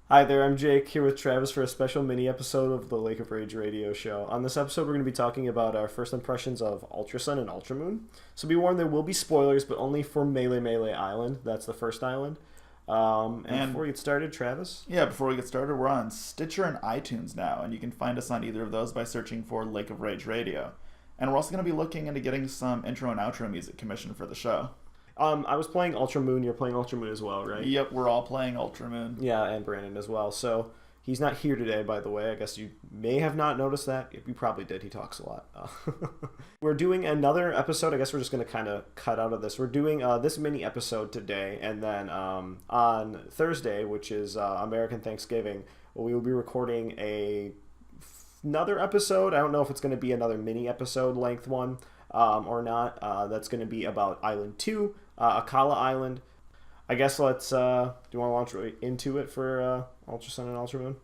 Hi there, I'm Jake here with Travis for a special mini episode of the Lake of Rage radio show. On this episode, we're going to be talking about our first impressions of Ultra Sun and Ultra Moon. So be warned, there will be spoilers, but only for Mele Mele Island. That's the first island. And before we get started, Travis? Yeah, before we get started, we're on Stitcher and iTunes now, and you can find us on either of those by searching for Lake of Rage Radio. And we're also going to be looking into getting some intro and outro music commissioned for the show. I was playing Ultra Moon. You're playing Ultra Moon as well, right? Yep, we're all playing Ultra Moon. Yeah, and Brandon as well. So he's not here today, by the way. I guess you may have not noticed that. You probably did. He talks a lot. We're doing another episode. I guess we're just going to kind of cut out of this. We're doing this mini episode today, and then on Thursday, which is American Thanksgiving, we will be recording another episode. I don't know if it's going to be another mini episode length one or not. That's going to be about Island 2. Akala Island. I guess let's, do you want to launch right into it for Ultra Sun and Ultra Moon?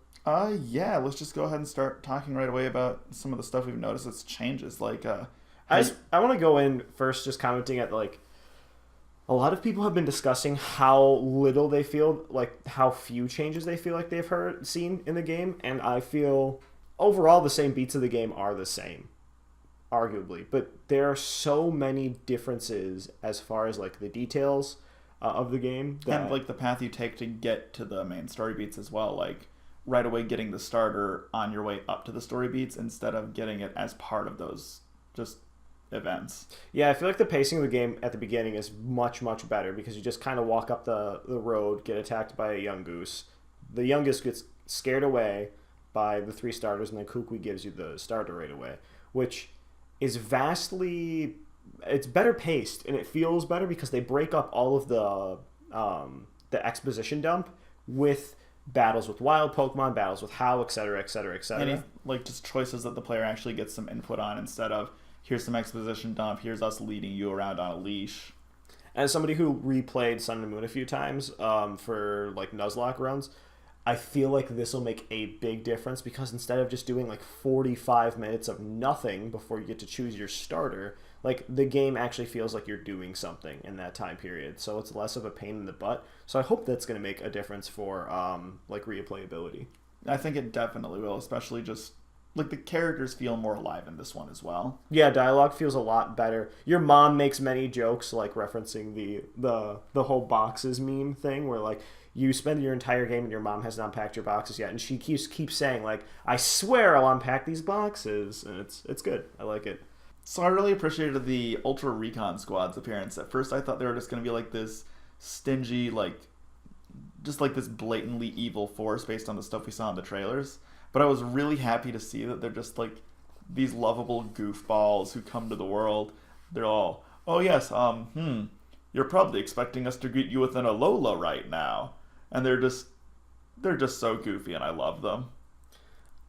Yeah, let's just go ahead and start talking right away about some of the stuff we've noticed that's changes. I want to go in first just commenting at, like, a lot of people have been discussing how little they feel, like, how few changes they feel like they've seen in the game, and I feel overall the same beats of the game are the same. Arguably, but there are so many differences as far as like the details of the game and like the path you take to get to the main story beats as well, like right away getting the starter on your way up to the story beats instead of getting it as part of those just events. Yeah, I feel like the pacing of the game at the beginning is much better because you just kind of walk up the road, get attacked by a young goose. The young goose gets scared away by the 3 starters, and then Kukui gives you the starter right away, which is it's better paced, and it feels better because they break up all of the exposition dump with battles with wild Pokemon, battles with How, etc., etc., etc. And like just choices that the player actually gets some input on instead of here's some exposition dump, here's us leading you around on a leash. As somebody who replayed Sun and Moon a few times for like Nuzlocke runs, I feel like this will make a big difference because instead of just doing like 45 minutes of nothing before you get to choose your starter, like the game actually feels like you're doing something in that time period. So it's less of a pain in the butt. So I hope that's going to make a difference for like replayability. I think it definitely will, especially just like the characters feel more alive in this one as well. Yeah, dialogue feels a lot better. Your mom makes many jokes like referencing the whole boxes meme thing where like you spend your entire game and your mom hasn't unpacked your boxes yet, and she keeps saying like, "I swear I'll unpack these boxes," and it's good. I like it. So I really appreciated the Ultra Recon Squad's appearance. At first, I thought they were just going to be like this stingy, like just like this blatantly evil force based on the stuff we saw in the trailers. But I was really happy to see that they're just like these lovable goofballs who come to the world. They're all, "Oh yes, you're probably expecting us to greet you with an Alola right now." And they're just so goofy, and I love them.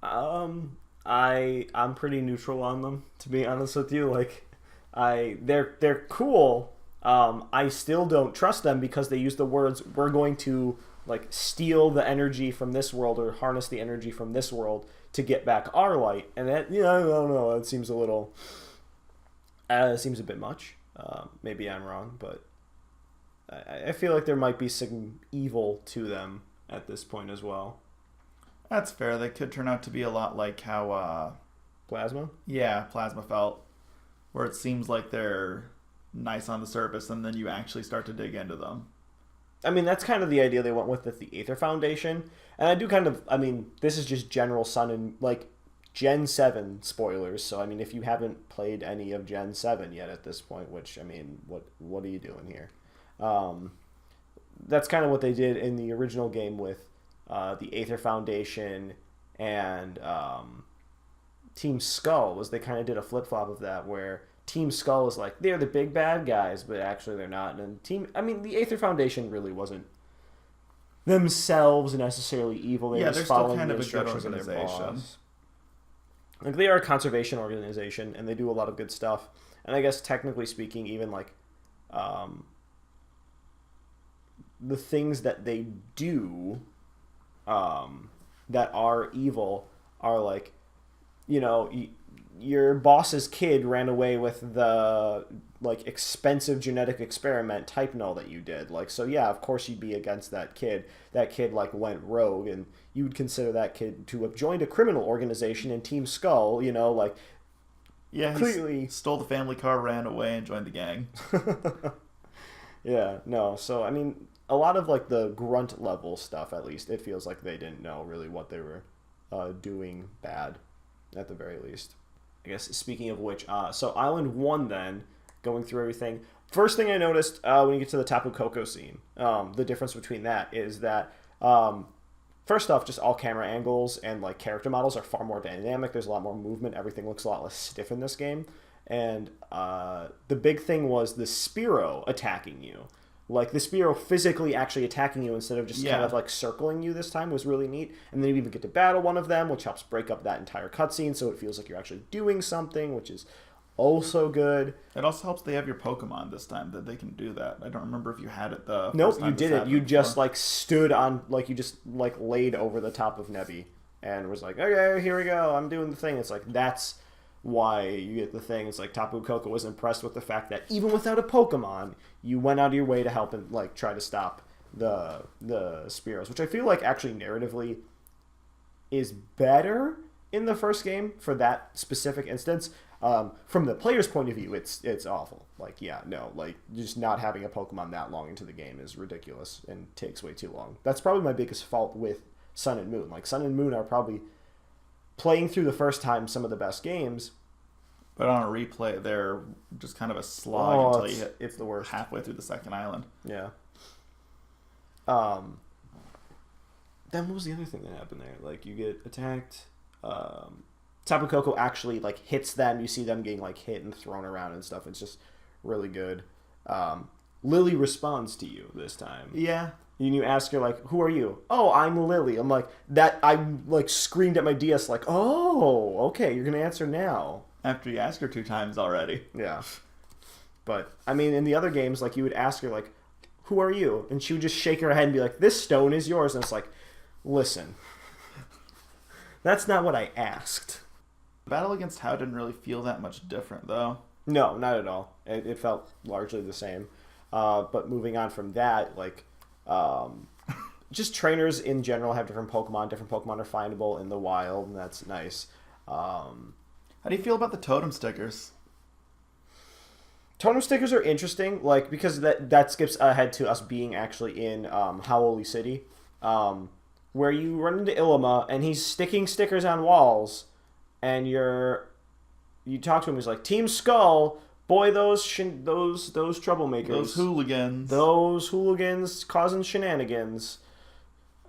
I'm pretty neutral on them, to be honest with you. Like, they're cool. I still don't trust them because they use the words, "We're going to like steal the energy from this world or harness the energy from this world to get back our light," and that, I don't know. It seems a little, seems a bit much. Maybe I'm wrong, but I feel like there might be some evil to them at this point as well. That's fair. They could turn out to be a lot like how Plasma? Yeah, Plasma felt, where it seems like they're nice on the surface and then you actually start to dig into them. I mean, that's kind of the idea they went with the Aether Foundation. And I do this is just general Sun and, like, Gen 7 spoilers. So, I mean, if you haven't played any of Gen 7 yet at this point, which, I mean, what are you doing here? That's kind of what they did in the original game with the Aether Foundation and Team Skull. Was they kind of did a flip-flop of that where Team Skull is like, they're the big bad guys, but actually they're not. And the Aether Foundation really wasn't themselves necessarily evil. They're just following the instructions of their boss. Like, they are a conservation organization, and they do a lot of good stuff. And I guess technically speaking, even like the things that they do that are evil are like, your boss's kid ran away with the like expensive genetic experiment type null that you did. Like, so yeah, of course you'd be against that kid. That kid like went rogue, and you would consider that kid to have joined a criminal organization in Team Skull. You know, like Yeah, clearly stole the family car, ran away, and joined the gang. Yeah, no. So I mean, a lot of like the grunt level stuff, at least, it feels like they didn't know really what they were doing bad, at the very least. I guess speaking of which, so Island 1 then, going through everything. First thing I noticed when you get to the Tapu Koko scene, the difference between that is that, first off, just all camera angles and like character models are far more dynamic. There's a lot more movement. Everything looks a lot less stiff in this game. And the big thing was the Spearow attacking you. Like, the Spearow physically actually attacking you instead of just kind of, like, circling you this time was really neat. And then you even get to battle one of them, which helps break up that entire cutscene, so it feels like you're actually doing something, which is also good. It also helps they have your Pokemon this time, that they can do that. I don't remember if you had it the Nope, first time you this didn't. happened You before. just, like, stood on, like, you just, like, laid over the top of Nebby and was like, okay, here we go, I'm doing the thing. It's like, that's why you get the thing. It's like Tapu Koko was impressed with the fact that even without a Pokemon, you went out of your way to help and like try to stop the Spearows, which I feel like actually narratively is better in the first game for that specific instance. From the player's point of view, it's awful. Like, yeah, no, like just not having a Pokemon that long into the game is ridiculous and takes way too long. That's probably my biggest fault with Sun and Moon. Like, Sun and Moon are probably playing through the first time some of the best games, but on a replay, they're just kind of a slog until you hit it's the worst halfway through the second island. Yeah. Then what was the other thing that happened there? Like, you get attacked. Tapu Koko actually like hits them. You see them getting like hit and thrown around and stuff. It's just really good. Lily responds to you this time. Yeah. And you ask her, like, who are you? Oh, I'm Lily. I'm like, that, I, like, screamed at my DS, like, oh, okay, you're going to answer now. After you ask her 2 times already. Yeah. But, I mean, in the other games, like, you would ask her, like, who are you? And she would just shake her head and be like, this stone is yours. And it's like, listen, that's not what I asked. The battle against Hao didn't really feel that much different, though. No, not at all. It felt largely the same. But moving on from that, like, just trainers in general have different Pokemon. Different Pokemon are findable in the wild, and that's nice. How do you feel about the totem stickers? Totem stickers are interesting, like, because that skips ahead to us being actually in Howley City, where you run into Ilima, and he's sticking stickers on walls, and you talk to him. He's like, Team Skull. Boy, those troublemakers. Those hooligans causing shenanigans.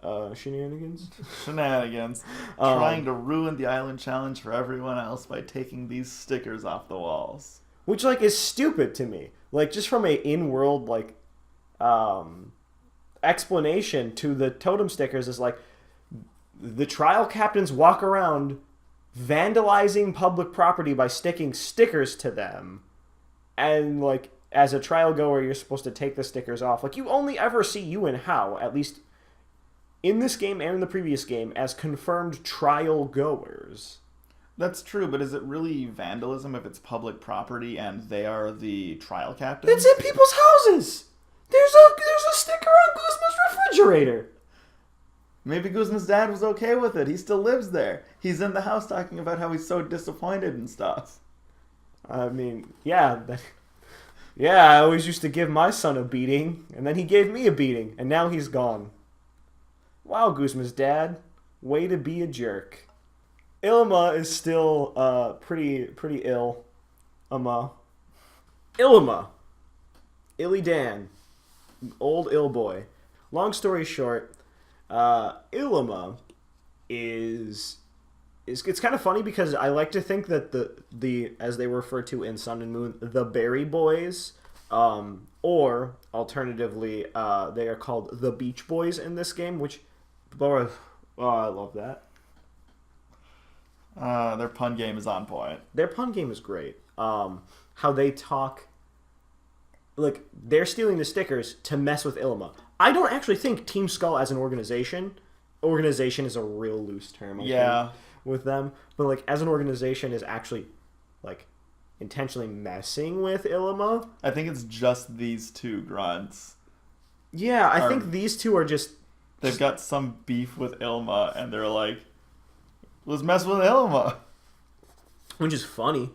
Shenanigans? Shenanigans. Trying to ruin the island challenge for everyone else by taking these stickers off the walls. Which, like, is stupid to me. Like, just from a in-world, like, explanation to the totem stickers is like, the trial captains walk around vandalizing public property by sticking stickers to them. And, like, as a trial goer, you're supposed to take the stickers off. Like, you only ever see you and Hao, at least in this game and in the previous game, as confirmed trial goers. That's true, but is it really vandalism if it's public property and they are the trial captains? It's in people's houses! There's a sticker on Guzma's refrigerator! Maybe Guzma's dad was okay with it. He still lives there. He's in the house talking about how he's so disappointed and stuff. I mean, yeah, I always used to give my son a beating, and then he gave me a beating, and now he's gone. Wow, Guzma's dad, way to be a jerk. Ilima is still pretty ill. Ilima, Illidan, old ill boy. Long story short, Ilima is it's kind of funny because I like to think that the as they refer to in Sun and Moon, the Berry Boys, or alternatively, they are called the Beach Boys in this game, which, I love that. Their pun game is on point. Their pun game is great. How they talk, like, they're stealing the stickers to mess with Ilima. I don't actually think Team Skull as an organization is a real loose term. I think, with them, but like as an organization is actually like intentionally messing with Illima. I think it's just these two grunts. Yeah, I think these two are just... They've got some beef with Ilma, and they're like, let's mess with Ilma. Which is funny.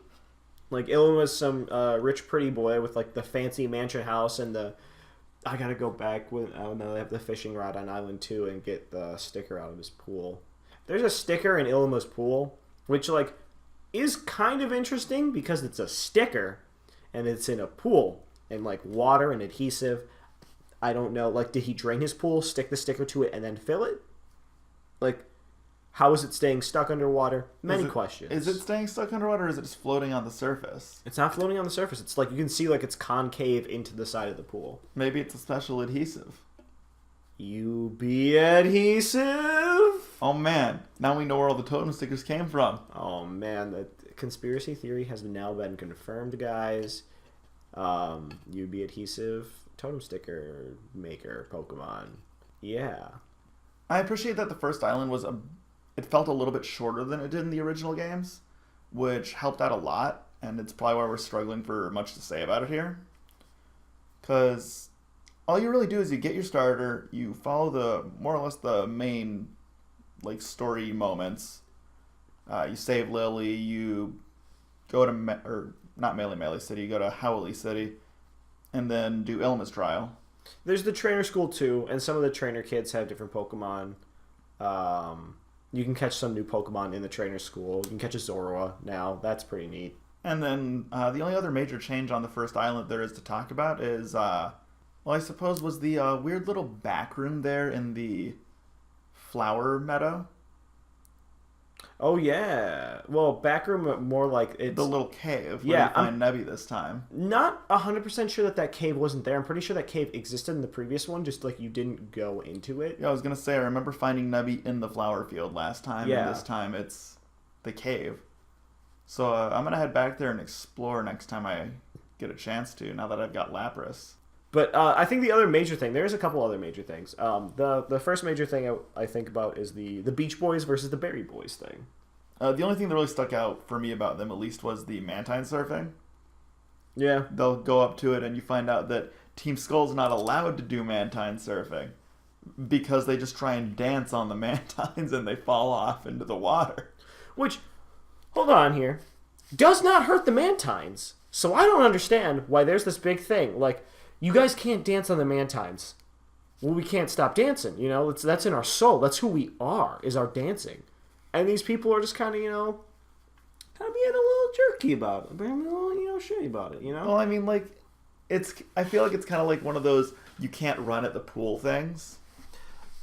Like, Ilma's some rich, pretty boy with, like, the fancy mansion house and the... I gotta go back with... Oh, no, they have the fishing rod on Island 2 and get the sticker out of his pool. There's a sticker in Ilma's pool, which, like, is kind of interesting because it's a sticker, and it's in a pool, and, like, water and adhesive. I don't know. Like, did he drain his pool, stick the sticker to it, and then fill it? Like, how is it staying stuck underwater? Many questions. Is it staying stuck underwater, or is it just floating on the surface? It's not floating on the surface. It's like you can see like it's concave into the side of the pool. Maybe it's a special adhesive. UB adhesive? Oh man, now we know where all the totem stickers came from. Oh man, the conspiracy theory has now been confirmed, guys. UB adhesive totem sticker maker Pokemon. Yeah. I appreciate that the first island was it felt a little bit shorter than it did in the original games, which helped out a lot, and it's probably why we're struggling for much to say about it here. Because all you really do is you get your starter, you follow the more or less the main like story moments. You save Lily, you go to not Mele Mele City, you go to Howley City, and then do Ilma's trial. There's the trainer school too, and some of the trainer kids have different Pokemon. You can catch some new Pokemon in the trainer school. You can catch a Zorua now. That's pretty neat. And then the only other major change on the first island there is to talk about is, well, I suppose was the weird little back room there in the flower meadow. Oh, yeah. Well, back room more like it's... The little cave where you find Nebby this time. Not 100% sure that cave wasn't there. I'm pretty sure that cave existed in the previous one, just like you didn't go into it. Yeah, I was going to say, I remember finding Nebby in the flower field last time, yeah. And this time it's the cave. So I'm going to head back there and explore next time I get a chance to, now that I've got Lapras. But I think the other major thing, there's a couple other major things. The first major thing I think about is the Beach Boys versus the Berry Boys thing. The only thing that really stuck out for me about them, at least, was the Mantine surfing. Yeah. They'll go up to it and you find out that Team Skull's not allowed to do Mantine surfing because they just try and dance on the Mantines and they fall off into the water. Which, hold on here, does not hurt the Mantines. So I don't understand why there's this big thing. Like, you guys can't dance on the Mantines. Well, we can't stop dancing. You know, that's in our soul. That's who we are, is our dancing. And these people are just kind of, being a little jerky about it. Being a little, shitty about it, Well, I mean, like, I feel like it's kind of like one of those you can't run at the pool things.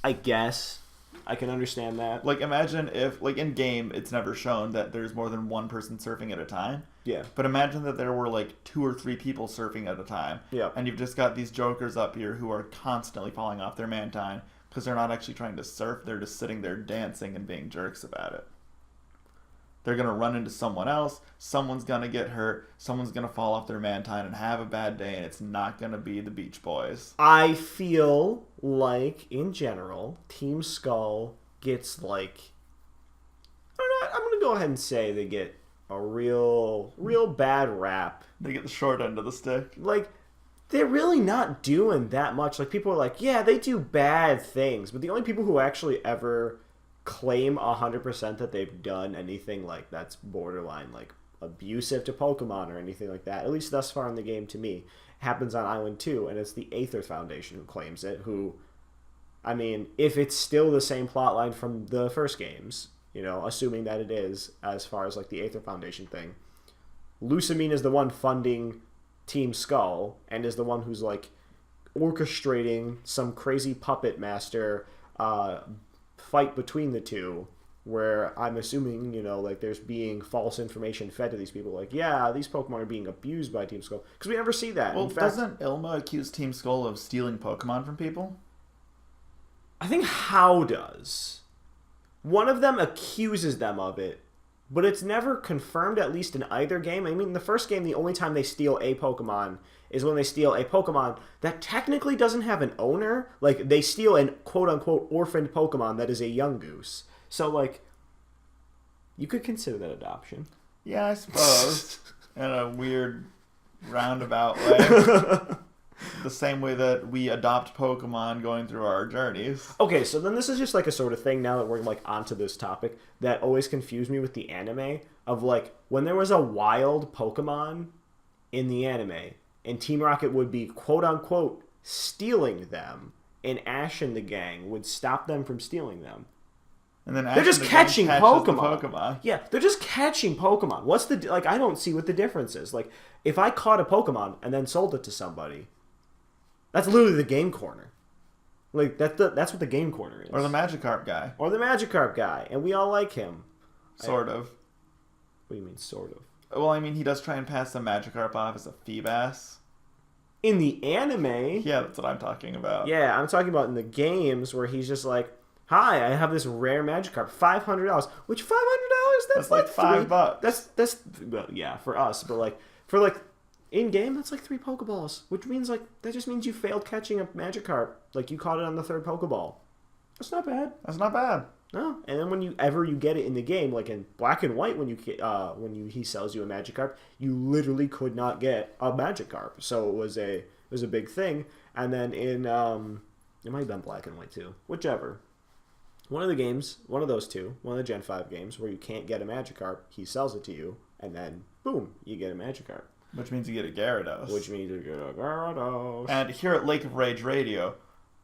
I guess. I can understand that. Like, imagine if, like, in game, it's never shown that there's more than one person surfing at a time. Yeah. But imagine that there were, like, 2 or 3 people surfing at a time. Yeah. And you've just got these jokers up here who are constantly falling off their Mantine because they're not actually trying to surf. They're just sitting there dancing and being jerks about it. They're going to run into someone else. Someone's going to get hurt. Someone's going to fall off their Mantine and have a bad day. And it's not going to be the Beach Boys. I feel like, in general, Team Skull gets, like... I'm going to go ahead and say they get a real bad rap. They get the short end of the stick. Like, they're really not doing that much. Like, people are like, yeah, they do bad things. But the only people who actually ever claim 100% that they've done anything like that's borderline like abusive to Pokemon or anything like that, at least thus far in the game to me, happens on Island 2, and it's the Aether Foundation who claims it, who, I mean, if it's still the same plotline from the first games, assuming that it is, as far as like the Aether Foundation thing, Lusamine is the one funding Team Skull and is the one who's like orchestrating some crazy puppet master fight between the two, where I'm assuming, like there's being false information fed to these people. Like, yeah, these Pokemon are being abused by Team Skull. Because we never see that. Well, in fact, doesn't Ilma accuse Team Skull of stealing Pokemon from people? I think How does. One of them accuses them of it, but it's never confirmed, at least in either game. I mean, in the first game, the only time they steal a Pokemon is when they steal a Pokemon that technically doesn't have an owner. Like, they steal an quote-unquote orphaned Pokemon that is a young goose. So, like, you could consider that adoption. Yeah, I suppose. In a weird roundabout way. The same way that we adopt Pokemon going through our journeys. Okay, so then this is just like a sort of thing now that we're like onto this topic that always confused me with the anime of like when there was a wild Pokemon in the anime and Team Rocket would be quote unquote stealing them and Ash and the gang would stop them from stealing them. And then they're just catching Pokemon. Pokemon. Yeah, they're just catching Pokemon. What's the like? I don't see what the difference is. Like, if I caught a Pokemon and then sold it to somebody, that's literally the game corner. Like that's what the game corner is. Or the Magikarp guy. Or the Magikarp guy, and we all like him. Sort of. What do you mean, sort of? Well, I mean, he does try and pass the Magikarp off as a Feebas. In the anime. Yeah, that's what I'm talking about. Yeah, I'm talking about in the games where he's just like, "Hi, I have this rare Magikarp, $500." Which $500? That's like $5. That's well, yeah, for us, but like for like in game, that's like 3 Pokeballs, which means like that just means you failed catching a Magikarp. Like you caught it on the 3rd Pokeball. That's not bad. That's not bad. No, and then when you get it in the game, like in Black and White, when he sells you a Magikarp, you literally could not get a Magikarp. So it was a big thing. And then in it might have been Black and White too, whichever. One of the games, one of those two, one of the Gen 5 games where you can't get a Magikarp, he sells it to you, and then boom, you get a Magikarp. Which means you get a Gyarados. Which means you get a Gyarados. And here at Lake of Rage Radio,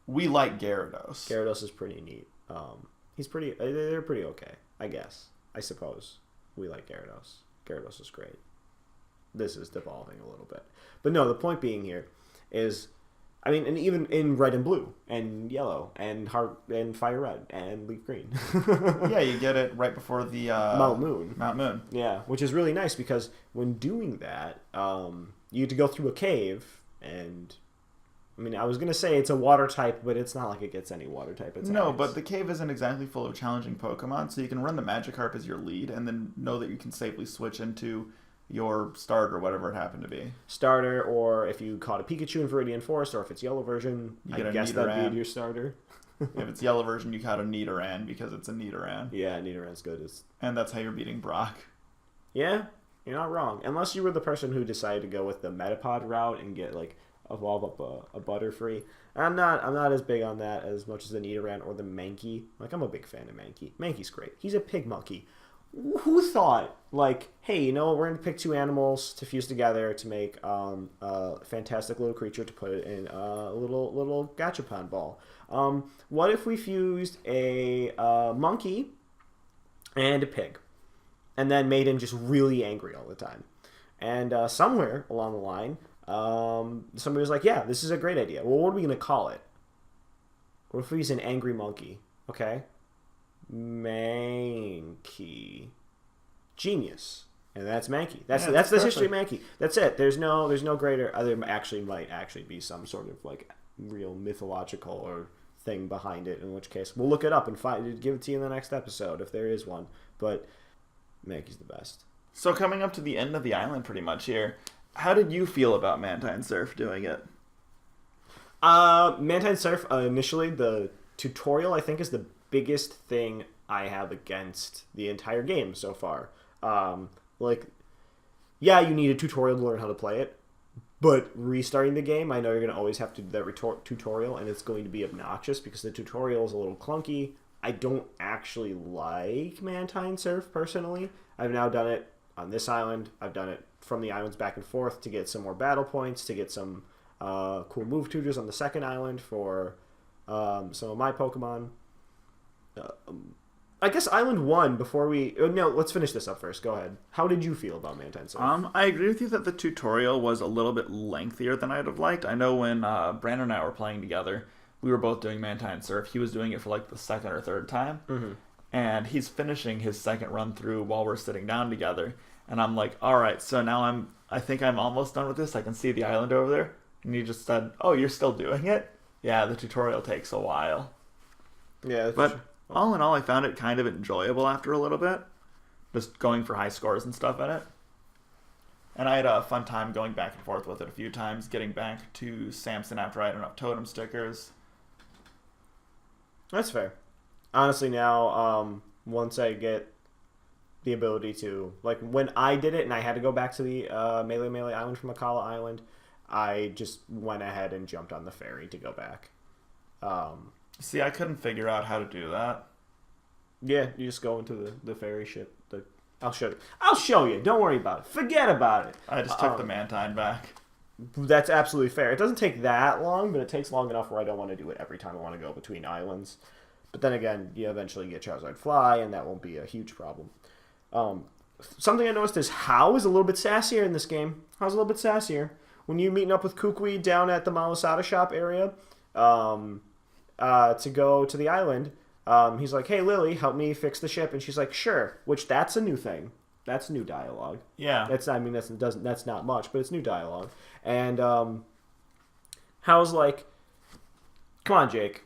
we like Gyarados. Gyarados is pretty neat. They're pretty okay, I guess. I suppose. We like Gyarados. Gyarados is great. This is devolving a little bit. But no, the point being here is, I mean, and even in Red and Blue, and Yellow, and Heart, and Fire Red, and Leaf Green. Yeah, you get it right before the... Mount Moon. Mount Moon. Yeah, which is really nice because when doing that, you get to go through a cave, and... I mean, I was going to say it's a water type, but it's not like it gets any water type. But the cave isn't exactly full of challenging Pokemon, so you can run the Magikarp as your lead, and then know that you can safely switch into your starter, whatever it happened to be. Starter, or if you caught a Pikachu in Viridian Forest, or if it's yellow version, I guess that'd be your starter. If it's yellow version, you caught a Nidoran because it's a Nidoran. Yeah, Nidoran's good. And that's how you're beating Brock. Yeah, you're not wrong. Unless you were the person who decided to go with the Metapod route and get, like, evolve up a Butterfree. I'm not as big on that as much as the Nidoran or the Mankey. Like, I'm a big fan of Mankey. Mankey's great. He's a pig monkey. Who thought, like, hey, you know, we're going to pick 2 animals to fuse together to make a fantastic little creature to put it in a little Gachapon ball. What if we fused a monkey and a pig and then made him just really angry all the time? And somewhere along the line, somebody was like, yeah, this is a great idea. Well, what are we going to call it? What if we use an angry monkey? Okay. Mankey. Genius. And that's Mankey. That's the history of Mankey. That's it. There's no greater. There might actually be some sort of like real mythological or thing behind it. In which case, we'll look it up and give it to you in the next episode if there is one. But Mankey's the best. So coming up to the end of the island, pretty much here. How did you feel about Mantine Surf doing it? Mantine Surf initially the tutorial I think is the biggest thing I have against the entire game so far. Yeah, you need a tutorial to learn how to play it, but restarting the game, I know you're going to always have to do that tutorial, and it's going to be obnoxious because the tutorial is a little clunky. I don't actually like Mantine Surf, personally. I've now done it on this island. I've done it from the islands back and forth to get some more battle points, to get some cool move tutors on the second island for some of my Pokemon. I guess Island 1, before we... No, let's finish this up first. Go ahead. How did you feel about Mantine Surf? I agree with you that the tutorial was a little bit lengthier than I'd have liked. I know when Brandon and I were playing together, we were both doing Mantine Surf. He was doing it for like the 2nd or 3rd time. Mm-hmm. And he's finishing his 2nd run through while we're sitting down together. And I'm like, all right, so now I think I'm almost done with this. I can see the island over there. And he just said, oh, you're still doing it? Yeah, the tutorial takes a while. Yeah, but all in all, I found it kind of enjoyable after a little bit. Just going for high scores and stuff in it. And I had a fun time going back and forth with it a few times, getting back to Samson after I had enough totem stickers. That's fair. Honestly, now, once I get the ability to, like, when I did it and I had to go back to the Mele Mele Island from Makala Island, I just went ahead and jumped on the ferry to go back. See, I couldn't figure out how to do that. Yeah, you just go into the ferry ship. I'll show you. I'll show you. Don't worry about it. Forget about it. I just took the Mantine back. That's absolutely fair. It doesn't take that long, but it takes long enough where I don't want to do it every time I want to go between islands. But then again, you eventually get Charizard Fly, and that won't be a huge problem. Something I noticed is How is a little bit sassier in this game. How's a little bit sassier. When you're meeting up with Kukui down at the Malasada shop area to go to the island, he's like, hey, Lily, help me fix the ship. And she's like, sure, which that's a new thing. That's new dialogue. Yeah. That's not much, but it's new dialogue. And Hal's like, come on, Jake.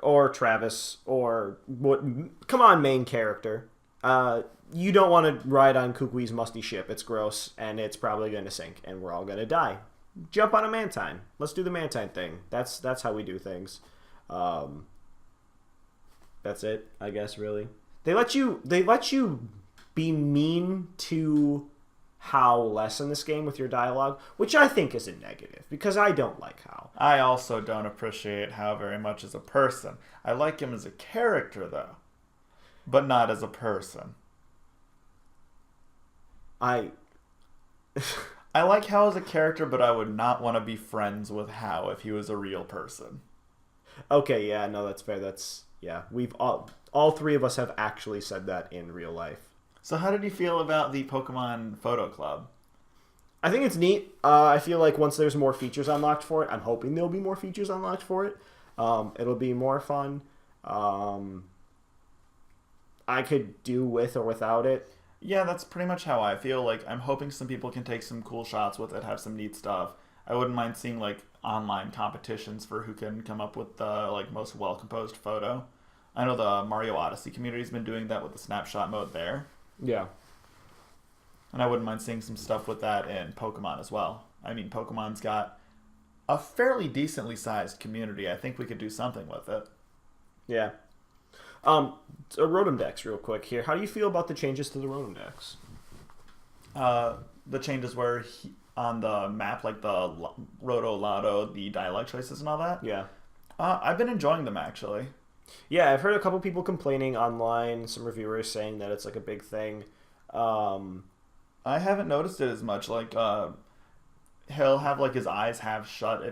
Or Travis. Or what? Come on, main character. You don't want to ride on Kukui's musty ship. It's gross, and it's probably going to sink, and we're all going to die. Jump on a Mantine. Let's do the Mantine thing. That's how we do things. That's it, I guess, really. They let you be mean to How less in this game with your dialogue, which I think is a negative, because I don't like How. I also don't appreciate How very much as a person. I like him as a character, though, but not as a person. I like How as a character, but I would not want to be friends with How if he was a real person. Okay, yeah, no, that's fair. We've all three of us have actually said that in real life. So how did you feel about the Pokemon Photo Club? I think it's neat. I feel like once there's more features unlocked for it, I'm hoping there'll be more features unlocked for it. It'll be more fun. I could do with or without it. Yeah, that's pretty much how I feel. Like, I'm hoping some people can take some cool shots with it, have some neat stuff. I wouldn't mind seeing, like, online competitions for who can come up with the, like, most well-composed photo. I know the Mario Odyssey community's been doing that with the snapshot mode there. Yeah. And I wouldn't mind seeing some stuff with that in Pokemon as well. I mean, Pokemon's got a fairly decently sized community. I think we could do something with it. Yeah. So Rotom Dex, real quick here. How do you feel about the changes to the Rotom Dex? The changes where on the map, like the Roto, Lotto, the dialect choices and all that? Yeah. I've been enjoying them, actually. Yeah, I've heard a couple people complaining online, some reviewers saying that it's like a big thing. I haven't noticed it as much. Like, he'll have like his eyes half shut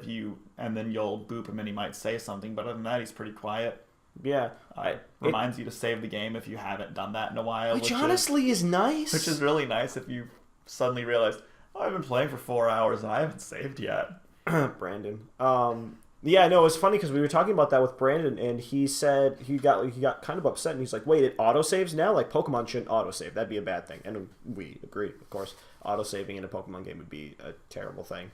and then you'll boop him and he might say something, but other than that, he's pretty quiet. Yeah. It reminds you to save the game if you haven't done that in a while. Which honestly is nice. Which is really nice if you suddenly realize, I've been playing for 4 hours and I haven't saved yet. Brandon. Yeah, no, it was funny because we were talking about that with Brandon, and he said he got kind of upset, and he's like, "Wait, it autosaves now? Like Pokemon shouldn't autosave. That'd be a bad thing." And we agree, of course. Autosaving in a Pokemon game would be a terrible thing,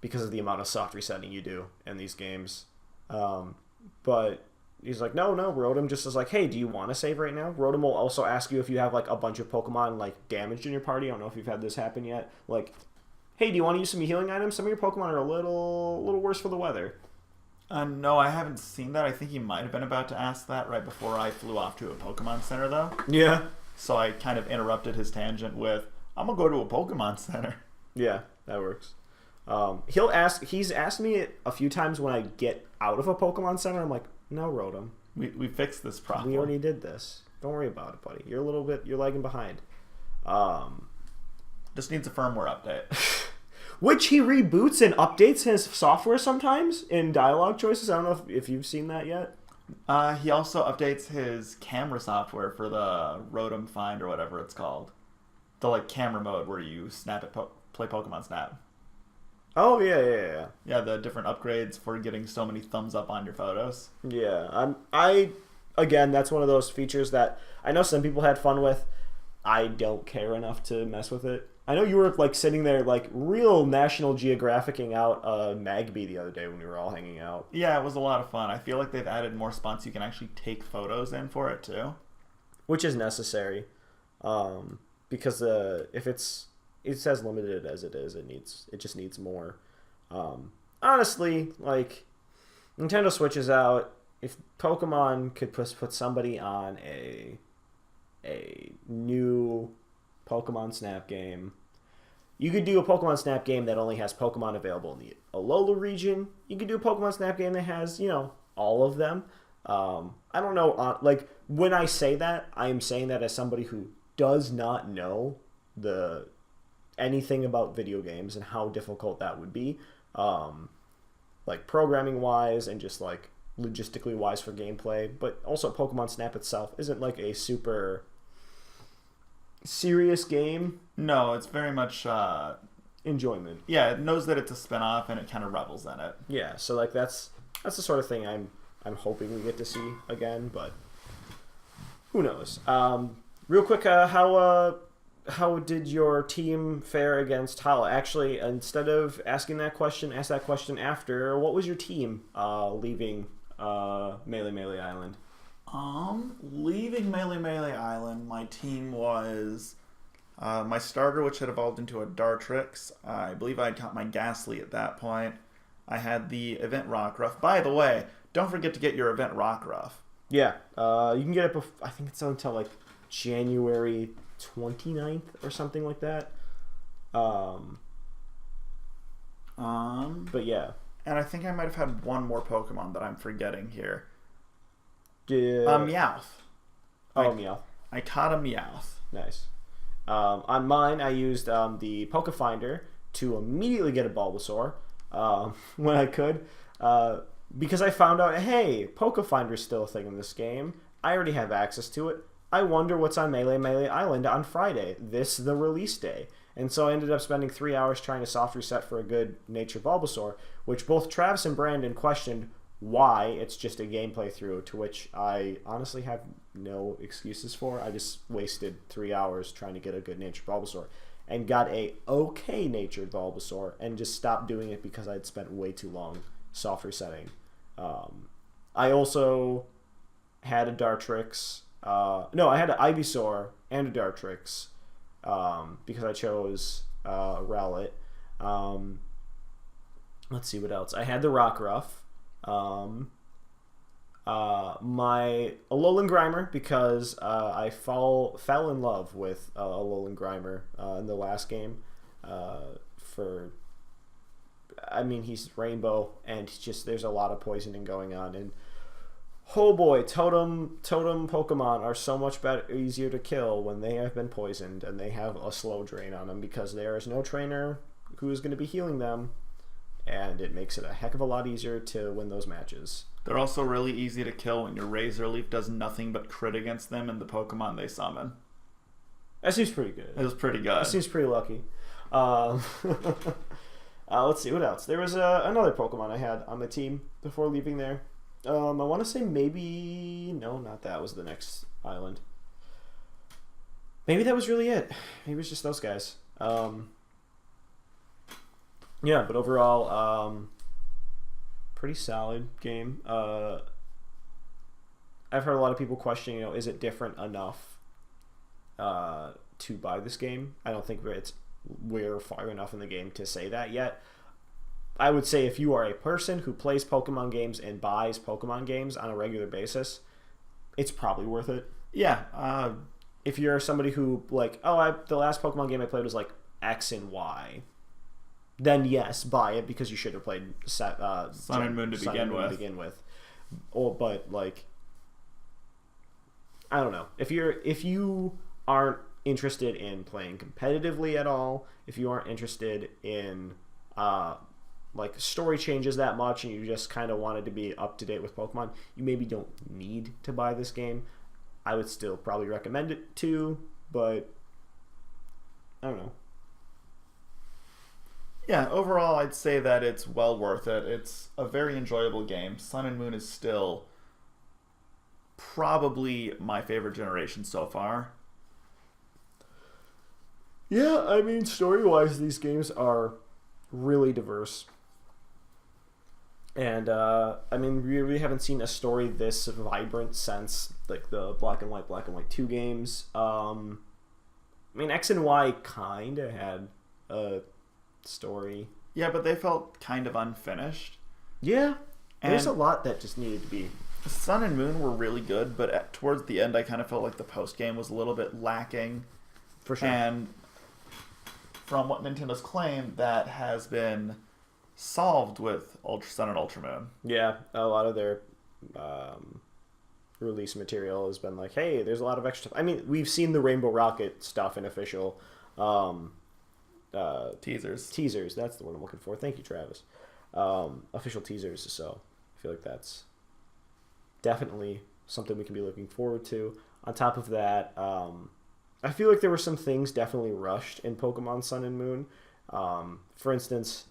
because of the amount of soft resetting you do in these games. But he's like, no, Rotom just is like, hey, do you want to save right now? Rotom will also ask you if you have like a bunch of Pokemon like damaged in your party. I don't know if you've had this happen yet. Like, hey, do you want to use some healing items? Some of your Pokemon are a little worse for the weather. No, I haven't seen that. I think he might have been about to ask that right before I flew off to a Pokemon Center, though. Yeah. So I kind of interrupted his tangent with, I'm going to go to a Pokemon Center. Yeah, that works. He's asked me a few times when I get out of a Pokemon Center. I'm like, no, Rotom. We fixed this problem. We already did this. Don't worry about it, buddy. You're lagging behind. Just needs a firmware update. Which he reboots and updates his software sometimes in dialogue choices. I don't know if you've seen that yet. He also updates his camera software for the Rotom Find or whatever it's called. The like camera mode where you snap it, play Pokemon Snap. Oh yeah. Yeah, the different upgrades for getting so many thumbs up on your photos. Yeah, again, that's one of those features that I know some people had fun with. I don't care enough to mess with it. I know you were like sitting there like real National Geographicing out Magby the other day when we were all hanging out. Yeah, it was a lot of fun. I feel like they've added more spots you can actually take photos in for it too. Which is necessary. Because if it's as limited as it is, it just needs more. Honestly, like Nintendo Switch is out. If Pokemon could put somebody on a a new Pokemon Snap game. You could do a Pokemon Snap game that only has Pokemon available in the Alola region. You could do a Pokemon Snap game that has, all of them. I don't know, when I say that, I am saying that as somebody who does not know anything about video games and how difficult that would be, programming wise and just logistically wise for gameplay. But also Pokemon Snap itself isn't a super serious game. No, it's very much enjoyment. Yeah, it knows that it's a spin-off and it kind of revels in it. Yeah, so that's the sort of thing I'm hoping we get to see again, but who knows? Real quick, how did your team fare against Hala? Actually, instead of asking that question, ask that question after. What was your team leaving Mele Mele Island? Leaving Mele Mele Island, my team was my starter, which had evolved into a Dartrix. I believe I had caught my Ghastly at that point. I had the Event Rockruff. By the way, don't forget to get your Event Rockruff. Yeah, you can get it. I think it's until January 29th or something like that. But yeah. And I think I might have had one more Pokemon that I'm forgetting here. Meowth. Meowth. I caught a Meowth. Nice. On mine, I used the Pokefinder to immediately get a Bulbasaur when I could. Because I found out, hey, Pokefinder's still a thing in this game. I already have access to it. I wonder what's on Mele Mele Island on Friday, the release day. And so I ended up spending 3 hours trying to soft reset for a good Nature Bulbasaur, which both Travis and Brandon questioned why it's just a gameplay through, to which I honestly have no excuses for. I just wasted 3 hours trying to get a good Nature Bulbasaur and got a okay Natured Bulbasaur and just stopped doing it because I'd spent way too long soft resetting. I also had a Dartrix. No, I had an Ivysaur and a Dartrix because I chose Rowlet. Let's see what else. I had the Rockruff. My Alolan Grimer, because I fell in love with Alolan Grimer in the last game. He's Rainbow, and there's a lot of poisoning going on, and oh boy, totem Pokemon are so much easier to kill when they have been poisoned and they have a slow drain on them, because there is no trainer who is going to be healing them, and it makes it a heck of a lot easier to win those matches. They're also really easy to kill when your Razor Leaf does nothing but crit against them and the Pokemon they summon. That seems pretty good. It was pretty good. That seems pretty lucky. Let's see, what else? There was another Pokemon I had on the team before leaving there. I want to say no, not that. Was the next island. Maybe that was really it. Maybe it was just those guys. Yeah, but overall, pretty solid game. I've heard a lot of people questioning, is it different enough to buy this game? I don't think we're far enough in the game to say that yet. I would say if you are a person who plays Pokemon games and buys Pokemon games on a regular basis, it's probably worth it. Yeah. If you're somebody who the last Pokemon game I played was X and Y, then yes, buy it, because you should have played Sun and Moon to begin with. But I don't know. If you aren't interested in playing competitively at all, if you aren't interested in story changes that much, and you just kind of wanted to be up to date with Pokemon, you maybe don't need to buy this game. I would still probably recommend it too, but I don't know. Yeah, overall, I'd say that it's well worth it. It's a very enjoyable game. Sun and Moon is still probably my favorite generation so far. Yeah, story-wise, these games are really diverse. And, we really haven't seen a story this vibrant since, the Black and White 2 games. X and Y kind of had a story. Yeah, but they felt kind of unfinished. Yeah. There's a lot that just needed to be Sun and Moon were really good, but towards the end, I kind of felt like the post game was a little bit lacking. For sure. And from what Nintendo's claimed, that has been solved with Ultra Sun and Ultra Moon. Yeah, a lot of their release material has been like, hey, there's a lot of extra stuff. I mean, we've seen the Rainbow Rocket stuff in official Teasers. Teasers, that's the word I'm looking for. Thank you, Travis. Official teasers, so I feel like that's definitely something we can be looking forward to. On top of that, I feel like there were some things definitely rushed in Pokemon Sun and Moon. For instance,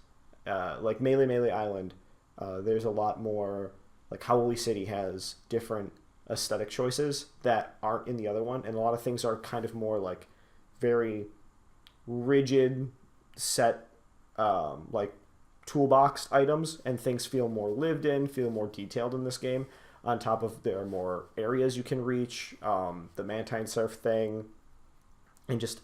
like Mele Mele Island, there's a lot more, like Howley City has different aesthetic choices that aren't in the other one, and a lot of things are kind of more like very rigid set, like toolbox items, and things feel more lived in, feel more detailed in this game. On top of there are more areas you can reach, the Mantine Surf thing, and just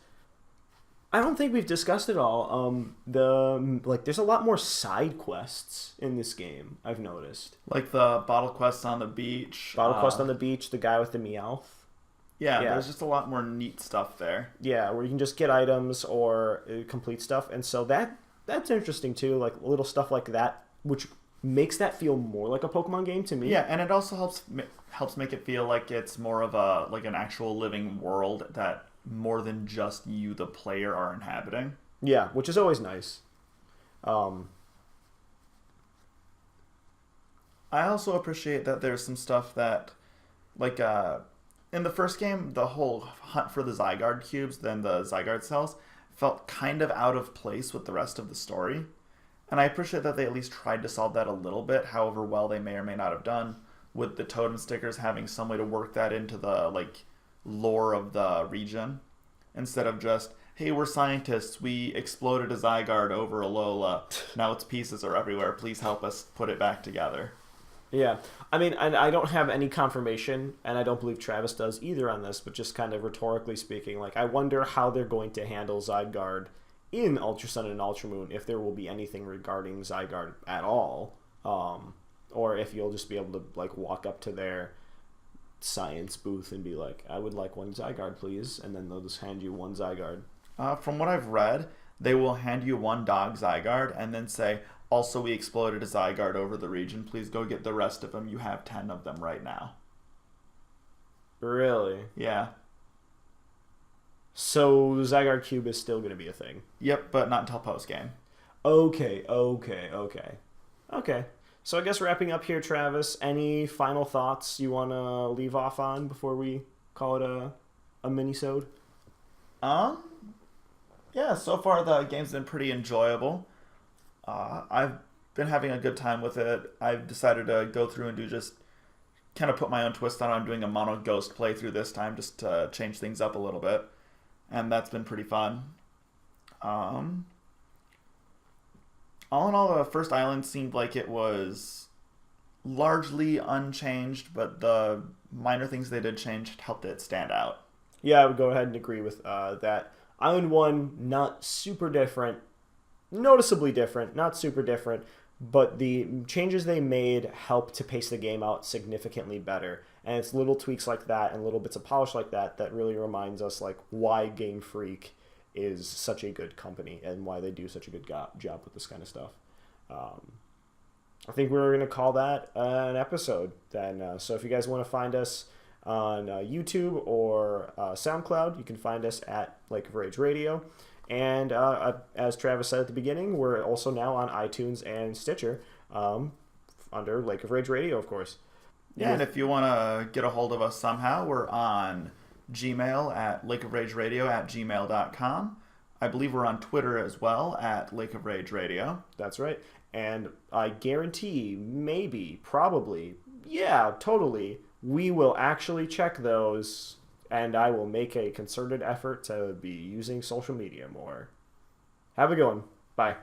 I don't think we've discussed it all. There's a lot more side quests in this game, I've noticed. Like the bottle quest on the beach. Bottle quest on the beach, the guy with the Meowth. Yeah, there's just a lot more neat stuff there. Yeah, where you can just get items or complete stuff, and so that's interesting too. Like little stuff like that, which makes that feel more like a Pokemon game to me. Yeah, and it also helps make it feel like it's more of an actual living world that more than just you, the player, are inhabiting. Yeah, which is always nice. I also appreciate that there's some stuff that, like, in the first game, the whole hunt for the Zygarde cubes, then the Zygarde cells, felt kind of out of place with the rest of the story. And I appreciate that they at least tried to solve that a little bit, however well they may or may not have done, with the totem stickers having some way to work that into the, like, lore of the region, instead of just, hey, we're scientists, we exploded a Zygarde over Alola, now its pieces are everywhere, please help us put it back together. Yeah, I mean, I don't have any confirmation, and I don't believe Travis does either on this, but just kind of rhetorically speaking, like, I wonder how they're going to handle Zygarde in Ultra Sun and Ultra Moon, if there will be anything regarding Zygarde at all, or if you'll just be able to, like, walk up to their science booth and be like, I would like one Zygarde, please, and then they'll just hand you one Zygarde. From what I've read, they will hand you one dog Zygarde and then say, also we exploded a Zygarde over the region, please go get the rest of them, you have 10 of them right now. Really? Yeah. So the Zygarde Cube is still going to be a thing? Yep, but not until post-game. Okay. So I guess wrapping up here, Travis, any final thoughts you want to leave off on before we call it a mini-sode? Yeah, so far the game's been pretty enjoyable. I've been having a good time with it. I've decided to go through and do just kind of put my own twist on it. I'm doing a mono ghost playthrough this time just to change things up a little bit. And that's been pretty fun. All in all, the first island seemed like it was largely unchanged, but the minor things they did change helped it stand out. Yeah, I would go ahead and agree with that. Island 1, not super different. Noticeably different, not super different, but the changes they made help to pace the game out significantly better. And it's little tweaks like that and little bits of polish like that that really reminds us like why Game Freak is such a good company and why they do such a good job with this kind of stuff. I think we're going to call that an episode then. So if you guys want to find us on YouTube or SoundCloud, you can find us at Lake of Rage Radio. And as Travis said at the beginning, we're also now on iTunes and Stitcher under Lake of Rage Radio, of course. Yeah, and if you want to get a hold of us somehow, we're on Gmail at lakeofrageradio@gmail.com. I believe we're on Twitter as well at Lake of Rage Radio. That's right. And I guarantee, maybe, probably, yeah, totally, we will actually check those, and I will make a concerted effort to be using social media more. Have a good one. Bye.